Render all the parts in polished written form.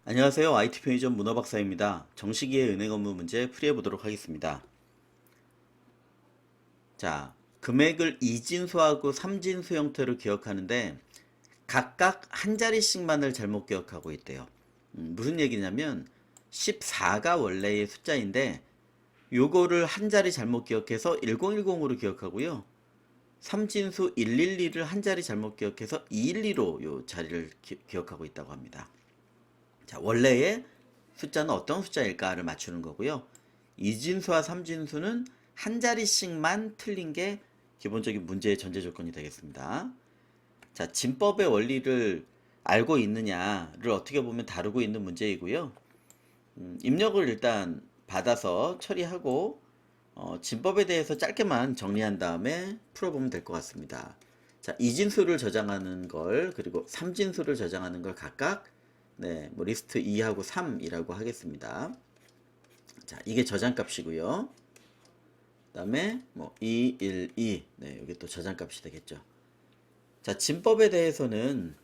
안녕하세요. IT 편의점 문어박사입니다. 정식이의 은행 업무 문제 풀이해 보도록 하겠습니다. 자, 금액을 이진수하고 삼진수 형태로 기억하는데 각각 한 자리씩만을 잘못 기억하고 있대요. 무슨 얘기냐면 14가 원래의 숫자인데 요거를 한 자리 잘못 기억해서 1010으로 기억하고요. 삼진수 112를 한 자리 잘못 기억해서 212로 요 자리를 기억하고 있다고 합니다. 자, 원래의 숫자는 어떤 숫자일까를 맞추는 거고요. 이진수와 삼진수는 한 자리씩만 틀린 게 기본적인 문제의 전제 조건이 되겠습니다. 자, 진법의 원리를 알고 있느냐를 어떻게 보면 다루고 있는 문제이고요. 입력을 일단 받아서 처리하고 진법에 대해서 짧게만 정리한 다음에 풀어보면 될 것 같습니다. 자, 이진수를 저장하는 걸 그리고 삼진수를 저장하는 걸 각각 뭐 리스트 2하고 3이라고 하겠습니다. 자, 이게 저장값이고요. 그 다음에 뭐 2, 1, 2 이게 또 저장값이 되겠죠. 자, 진법에 대해서는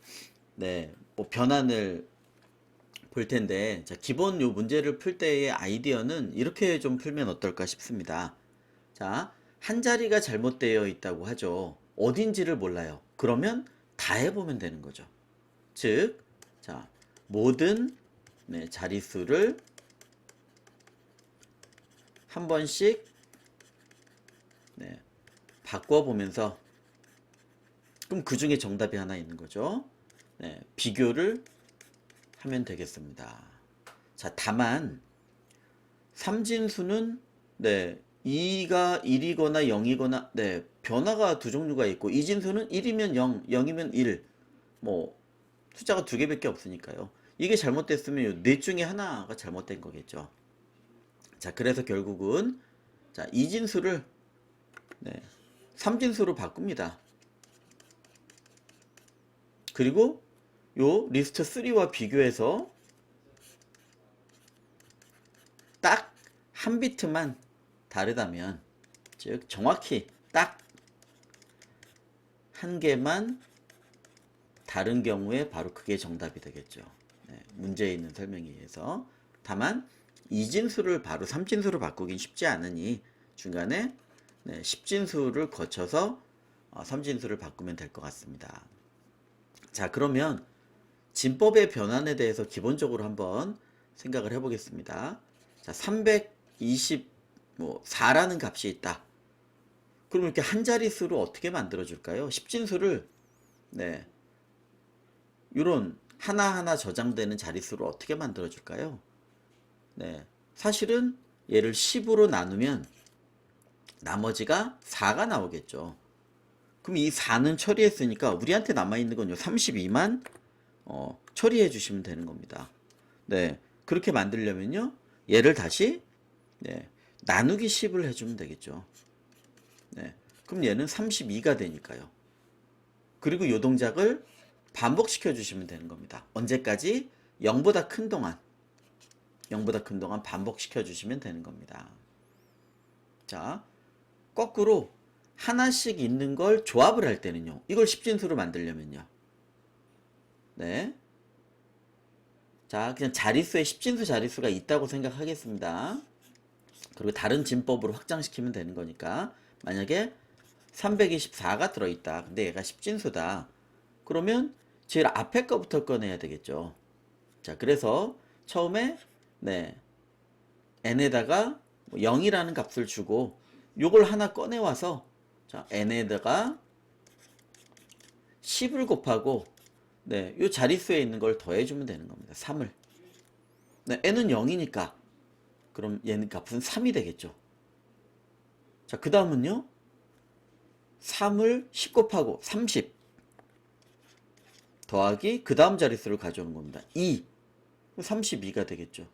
뭐 변환을 볼 텐데, 자, 기본 요 문제를 풀 때의 아이디어는 이렇게 좀 풀면 어떨까 싶습니다. 자, 한 자리가 잘못되어 있다고 하죠. 어딘지를 몰라요. 그러면 다 해보면 되는 거죠. 즉, 자, 모든 자릿수를 한 번씩 바꿔보면서, 그럼 그 중에 정답이 하나 있는 거죠. 비교를 하면 되겠습니다. 자, 다만 삼진수는 2가 1이거나 0이거나 변화가 두 종류가 있고, 이진수는 1이면 0, 0이면 1, 뭐 숫자가 두 개밖에 없으니까요. 이게 잘못됐으면 넷 중에 하나가 잘못된 거겠죠. 자, 그래서 결국은 자, 이진수를 삼진수로 바꿉니다. 그리고 요 리스트 3와 비교해서 딱 한 비트만 다르다면, 즉 정확히 딱 한 개만 다른 경우에 바로 그게 정답이 되겠죠. 문제에 있는 설명에 의해서. 다만 이진수를 바로 삼진수로 바꾸긴 쉽지 않으니 중간에 십진수를 거쳐서 삼진수를 바꾸면 될 것 같습니다. 자, 그러면 진법의 변환에 대해서 기본적으로 한번 생각을 해보겠습니다. 자, 324라는 값이 있다. 그럼 이렇게 한 자릿수로 어떻게 만들어줄까요? 십진수를 이런 하나하나 저장되는 자릿수로 어떻게 만들어줄까요? 사실은 얘를 10으로 나누면 나머지가 4가 나오겠죠. 그럼 이 4는 처리했으니까 우리한테 남아있는 건 32만 처리해 주시면 되는 겁니다. 그렇게 만들려면요, 얘를 다시 나누기 10을 해주면 되겠죠. 그럼 얘는 32가 되니까요. 그리고 요 동작을 반복시켜 주시면 되는 겁니다. 언제까지? 0보다 큰 동안 반복시켜 주시면 되는 겁니다. 자, 거꾸로 하나씩 있는 걸 조합을 할 때는요, 이걸 십진수로 만들려면요, 자, 그냥 자릿수에 십진수 자릿수가 있다고 생각하겠습니다. 그리고 다른 진법으로 확장시키면 되는 거니까, 만약에 324가 들어있다. 근데 얘가 십진수다. 그러면 제일 앞에 거부터 꺼내야 되겠죠. 자, 그래서 처음에 n에다가 0이라는 값을 주고 요걸 하나 꺼내와서, 자, n에다가 10을 곱하고 요 자릿수에 있는 걸 더해주면 되는 겁니다. 3을. n은 0이니까 그럼 얘는 값은 3이 되겠죠. 자, 그 다음은요, 3을 10 곱하고 30 더하기 그 다음 자릿수를 가져오는 겁니다. 2. 32가 되겠죠.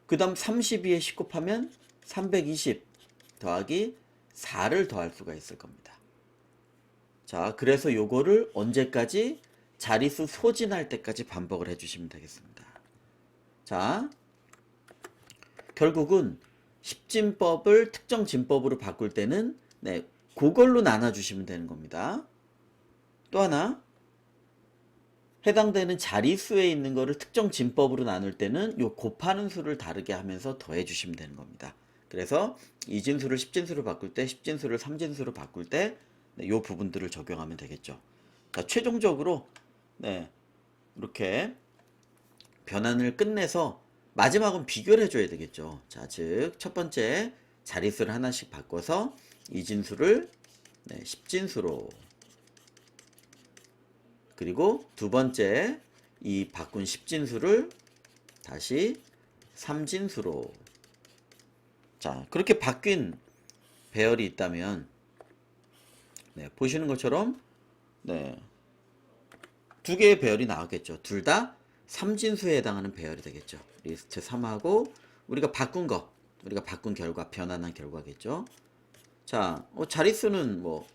그 다음 32에 10 곱하면 320 더하기 4를 더할 수가 있을 겁니다. 자, 그래서 요거를 언제까지? 자릿수 소진할 때까지 반복을 해주시면 되겠습니다. 자, 결국은 십진법을 특정 진법으로 바꿀 때는 그걸로 나눠주시면 되는 겁니다. 또 하나, 해당되는 자릿수에 있는 거를 특정 진법으로 나눌 때는 요 곱하는 수를 다르게 하면서 더해 주시면 되는 겁니다. 그래서 이진수를 십진수로 바꿀 때, 십진수를 삼진수로 바꿀 때, 네, 요 부분들을 적용하면 되겠죠. 자, 최종적으로, 네, 이렇게 변환을 끝내서 마지막은 비교를 해줘야 되겠죠. 자, 즉, 첫 번째 자릿수를 하나씩 바꿔서 이진수를 네, 십진수로, 그리고 두 번째 이 바꾼 십진수를 다시 삼진수로. 자, 그렇게 바뀐 배열이 있다면 네, 보시는 것처럼 네, 두 개의 배열이 나왔겠죠. 둘 다 삼진수에 해당하는 배열이 되겠죠. 리스트 3하고 우리가 바꾼 거, 우리가 바꾼 결과, 변환한 결과겠죠. 자, 자릿수는 뭐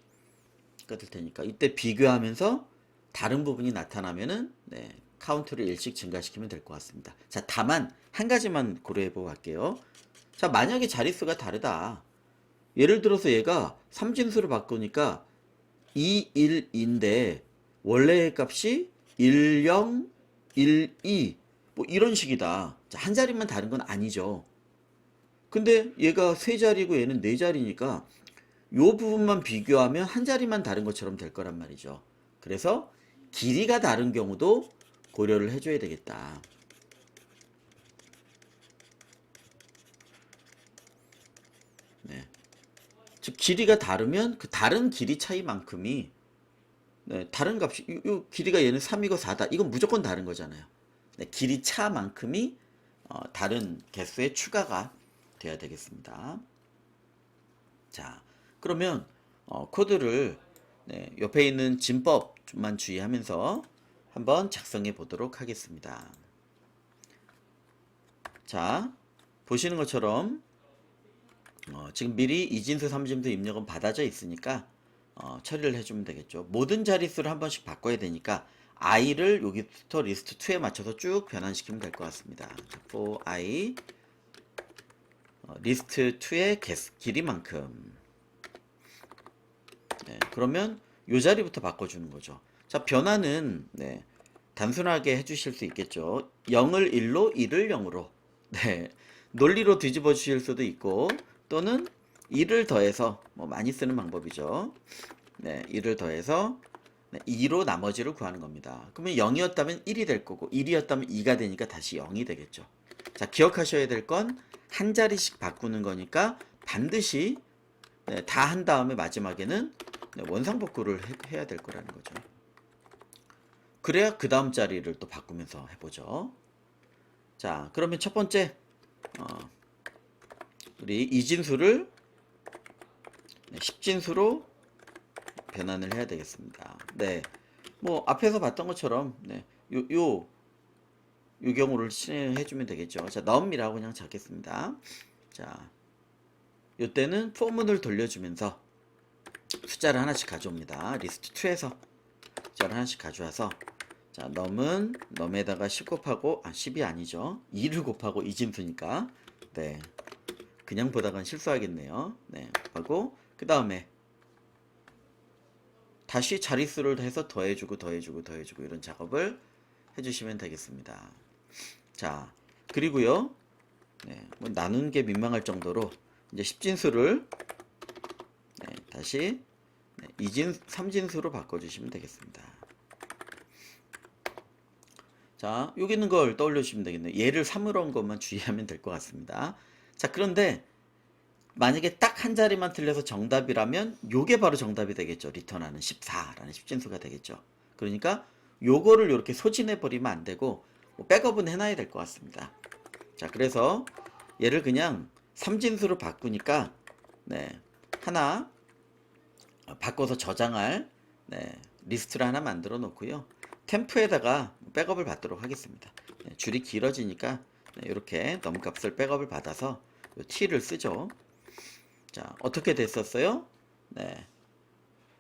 똑같을 테니까 이때 비교하면서 다른 부분이 나타나면은 네, 카운트를 일씩 증가시키면 될 것 같습니다. 자, 다만 한 가지만 고려해보고 갈게요. 자, 만약에 자릿수가 다르다. 예를 들어서 얘가 삼진수로 바꾸니까 2, 1인데 원래의 값이 1, 0, 1, 2 뭐 이런 식이다. 자, 한 자리만 다른 건 아니죠. 근데 얘가 세 자리고 얘는 네 자리니까 요 부분만 비교하면 한 자리만 다른 것처럼 될 거란 말이죠. 그래서 길이가 다른 경우도 고려를 해줘야 되겠다. 네. 즉 길이가 다르면 그 다른 길이 차이만큼이 네, 다른 값이 요 길이가 얘는 3이고 4다. 이건 무조건 다른 거잖아요. 네, 길이 차만큼이 다른 개수에 추가가 돼야 되겠습니다. 자, 그러면 코드를 네, 옆에 있는 진법 좀만 주의하면서 한번 작성해 보도록 하겠습니다. 자, 보시는 것처럼 지금 미리 이진수, 삼진수 입력은 받아져 있으니까 처리를 해주면 되겠죠. 모든 자릿수를 한 번씩 바꿔야 되니까 i를 여기부터 리스트 2에 맞춰서 쭉 변환시키면 될 것 같습니다. for i 리스트 2의 길이만큼. 네, 그러면 요 자리부터 바꿔주는 거죠. 자, 변화는 네, 단순하게 해주실 수 있겠죠. 0을 1로, 1을 0으로. 네, 논리로 뒤집어 주실 수도 있고 또는 1을 더해서 뭐 많이 쓰는 방법이죠. 네, 1을 더해서 2로 나머지를 구하는 겁니다. 그러면 0이었다면 1이 될 거고 1이었다면 2가 되니까 다시 0이 되겠죠. 자, 기억하셔야 될 건 한 자리씩 바꾸는 거니까 반드시 네, 다 한 다음에 마지막에는 네, 원상복구를 해야 될 거라는 거죠. 그래야 그 다음 자리를 또 바꾸면서 해보죠. 자, 그러면 첫 번째 우리 이진수를 네, 십진수로 변환을 해야 되겠습니다. 네, 뭐 앞에서 봤던 것처럼 네, 요 경우를 실행해주면 되겠죠. 자, num이라고 그냥 적겠습니다. 자, 요때는 포문을 돌려주면서 숫자를 하나씩 가져옵니다. 리스트 2에서 숫자를 하나씩 가져와서 자, num은 num에다가 10 곱하고 10이 아니죠. 2를 곱하고 이진수니까 네, 그냥 보다간 실수하겠네요. 네, 하고 그 다음에 다시 자릿수를 해서 더해주고 이런 작업을 해주시면 되겠습니다. 자, 그리고요, 네, 뭐 나눈 게 민망할 정도로 이제 십진수를 네, 다시 네, 삼진수로 바꿔주시면 되겠습니다. 자, 여기 있는 걸 떠올려 주시면 되겠네요. 얘를 3으로 한 것만 주의하면 될 것 같습니다. 자, 그런데 만약에 딱 한 자리만 틀려서 정답이라면 요게 바로 정답이 되겠죠. 리턴하는 14라는 십진수가 되겠죠. 그러니까 요거를 이렇게 소진해 버리면 안 되고 뭐 백업은 해놔야 될 것 같습니다. 자, 그래서 얘를 그냥 삼진수로 바꾸니까 네, 하나 바꿔서 저장할 네, 리스트를 하나 만들어 놓고요. 템프에다가 백업을 받도록 하겠습니다. 네, 줄이 길어지니까 네, 이렇게 넘값을 백업을 받아서 요 t를 쓰죠. 자, 어떻게 됐었어요? 네,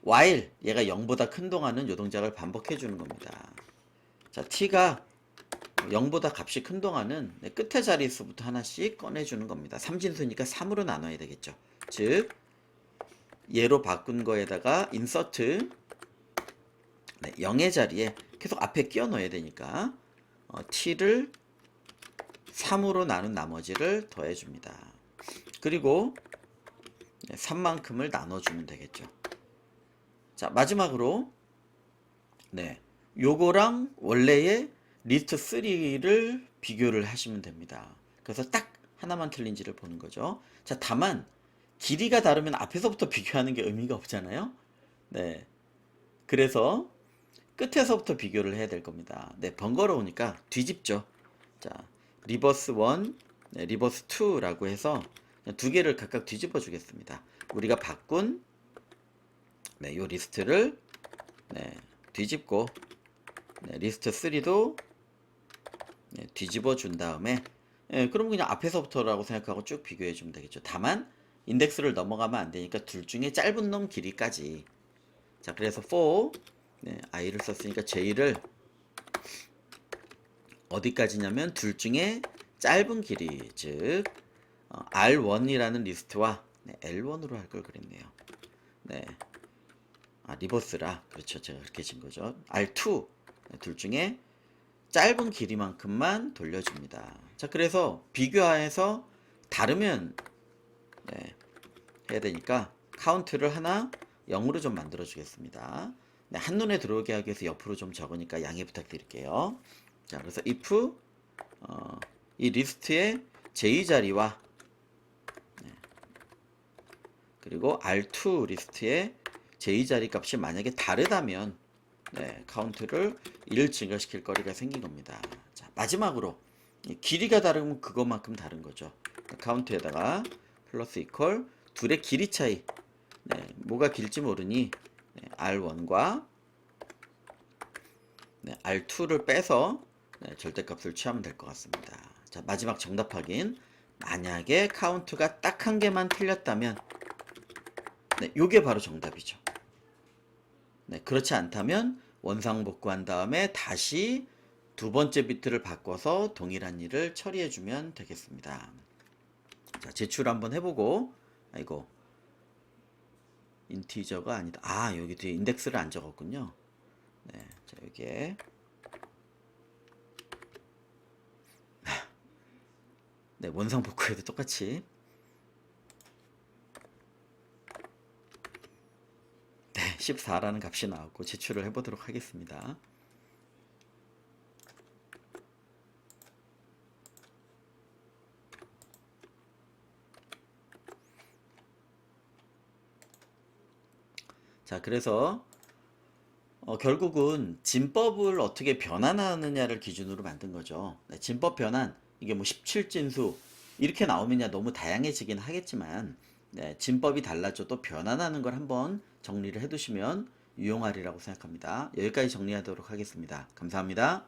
while 얘가 0보다 큰 동안은 요 동작을 반복해 주는 겁니다. 자, t가 0보다 값이 큰 동안은 네, 끝에 자릿수부터 하나씩 꺼내주는 겁니다. 삼진수니까 3으로 나눠야 되겠죠. 즉 얘로 바꾼 거에다가 insert 네, 0의 자리에 계속 앞에 끼워 넣어야 되니까 t를 3으로 나눈 나머지를 더해줍니다. 그리고 3만큼을 나눠주면 되겠죠. 자, 마지막으로 네, 요거랑 원래의 리스트 3를 비교를 하시면 됩니다. 그래서 딱 하나만 틀린지를 보는 거죠. 자, 다만 길이가 다르면 앞에서부터 비교하는 게 의미가 없잖아요. 네, 그래서 끝에서부터 비교를 해야 될 겁니다. 네, 번거로우니까 뒤집죠. 자, 리버스 1, 네, 리버스 2라고 해서 두 개를 각각 뒤집어 주겠습니다. 우리가 바꾼 네, 요 리스트를 네, 뒤집고 네, 리스트 3도 네, 뒤집어 준 다음에 그럼 그냥 앞에서부터라고 생각하고 쭉 비교해 주면 되겠죠. 다만 인덱스를 넘어가면 안 되니까 둘 중에 짧은 놈 길이까지. 자, 그래서 for 네, i를 썼으니까 j를 어디까지냐면 둘 중에 짧은 길이, 즉 R1이라는 리스트와 네, L1으로 할 걸 그랬네요. 네, 리버스라 그렇죠. 제가 그렇게 진 거죠. R2 네, 둘 중에 짧은 길이만큼만 돌려줍니다. 자, 그래서 비교해서 다르면 네, 해야 되니까 카운트를 하나 0으로 좀 만들어 주겠습니다. 네, 한눈에 들어오게 하기 위해서 옆으로 좀 적으니까 양해 부탁드릴게요. 자, 그래서 if 이 리스트의 j 자리와 네, 그리고 R2 리스트의 j 자리 값이 만약에 다르다면 네, 카운트를 1 증가시킬 거리가 생긴 겁니다. 자, 마지막으로 길이가 다르면 그것만큼 다른 거죠. 카운트에다가 플러스 이퀄 둘의 길이 차이 네, 뭐가 길지 모르니 네, R1과 네, R2를 빼서 네, 절대값을 취하면 될 것 같습니다. 자, 마지막 정답 확인. 만약에 카운트가 딱 한 개만 틀렸다면 네, 요게 바로 정답이죠. 네, 그렇지 않다면 원상복구한 다음에 다시 두 번째 비트를 바꿔서 동일한 일을 처리해 주면 되겠습니다. 자, 제출 한번 해보고 아이고 인티저가 아니다. 여기 뒤에 인덱스를 안 적었군요. 네, 자, 여기에 네, 원상복구해도 똑같이 네, 14라는 값이 나왔고 제출을 해보도록 하겠습니다. 자, 그래서 결국은 진법을 어떻게 변환하느냐를 기준으로 만든 거죠. 네, 진법 변환 이게 뭐 17진수 이렇게 나오면야 너무 다양해지긴 하겠지만 네, 진법이 달라져도 변환하는 걸 한번 정리를 해두시면 유용하리라고 생각합니다. 여기까지 정리하도록 하겠습니다. 감사합니다.